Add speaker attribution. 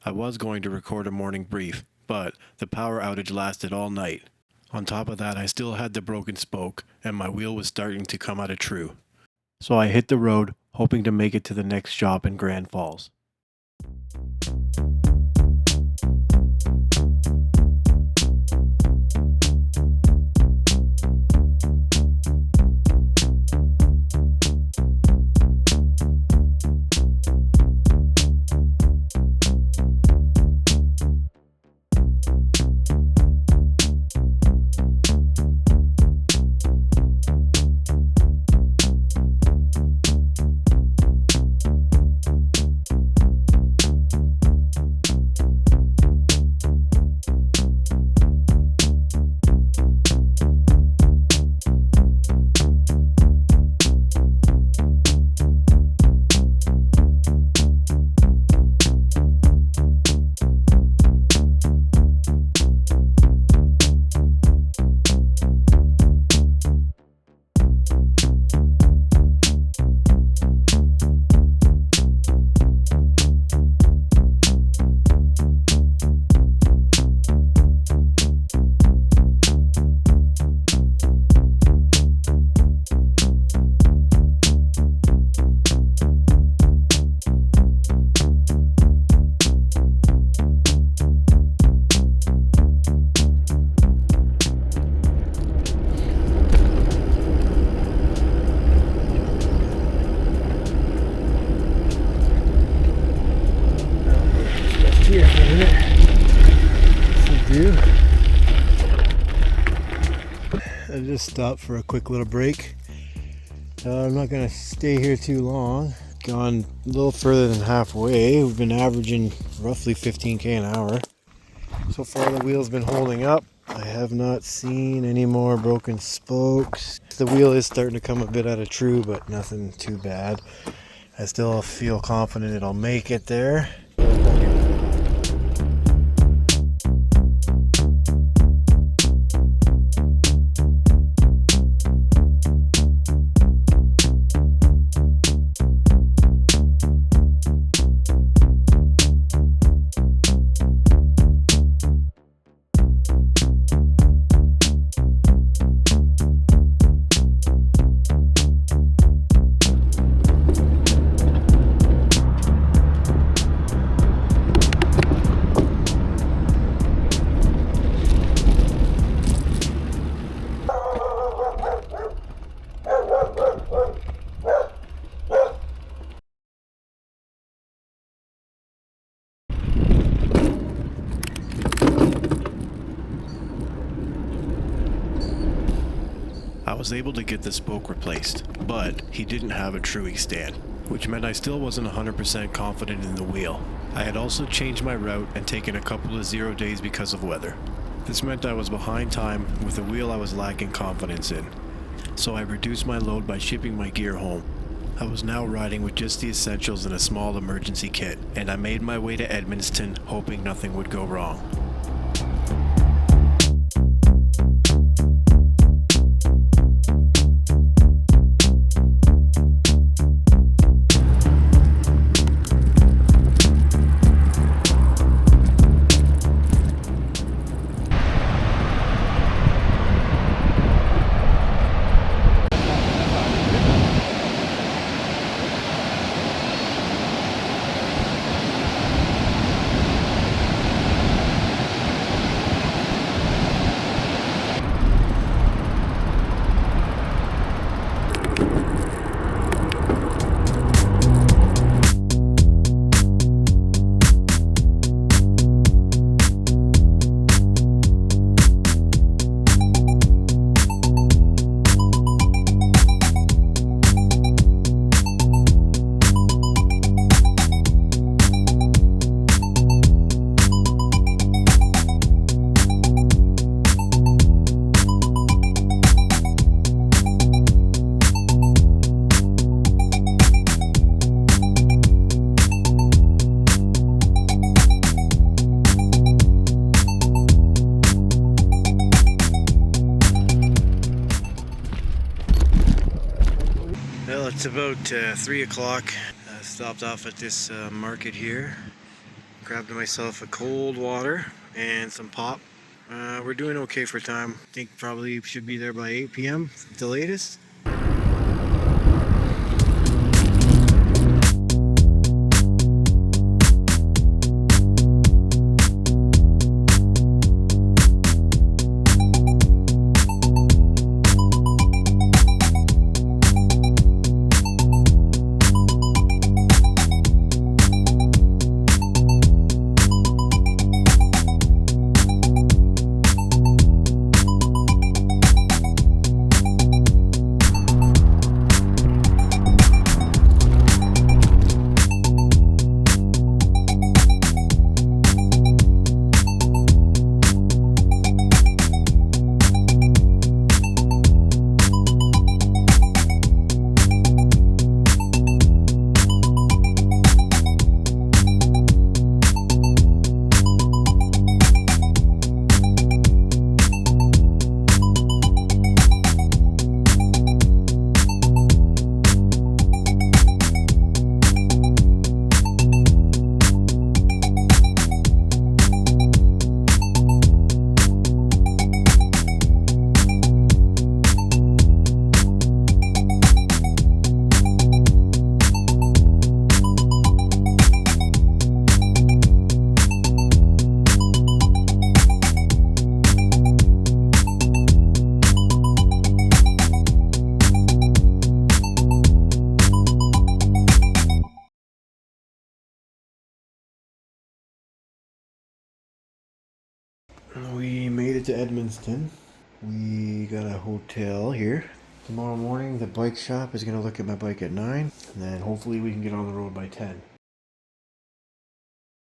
Speaker 1: I was going to record a morning brief, but the power outage lasted all night. On top of that, I still had the broken spoke, and my wheel was starting to come out of true. So I hit the road, hoping to make it to the next shop in Grand Falls. I just stopped for a quick little break. I'm not going to stay here too long. Gone a little further than halfway. We've been averaging roughly 15k an hour. So far the wheel's been holding up. I have not seen any more broken spokes. The wheel is starting to come a bit out of true, but nothing too bad. I still feel confident it'll make it there. I was able to get the spoke replaced, but he didn't have a Truey stand, which meant I still wasn't 100% confident in the wheel. I had also changed my route and taken a couple of 0 days because of weather. This meant I was behind time with a wheel I was lacking confidence in, so I reduced my load by shipping my gear home. I was now riding with just the essentials and a small emergency kit, and I made my way to Edmundston hoping nothing would go wrong. It's about 3 o'clock. Stopped off at this market here. Grabbed myself a cold water and some pop. We're doing okay for time. I think probably should be there by 8 p.m. at the latest. We made it to Edmundston. We got a hotel here. Tomorrow morning, the bike shop is going to look at my bike at 9, and then hopefully we can get on the road by 10.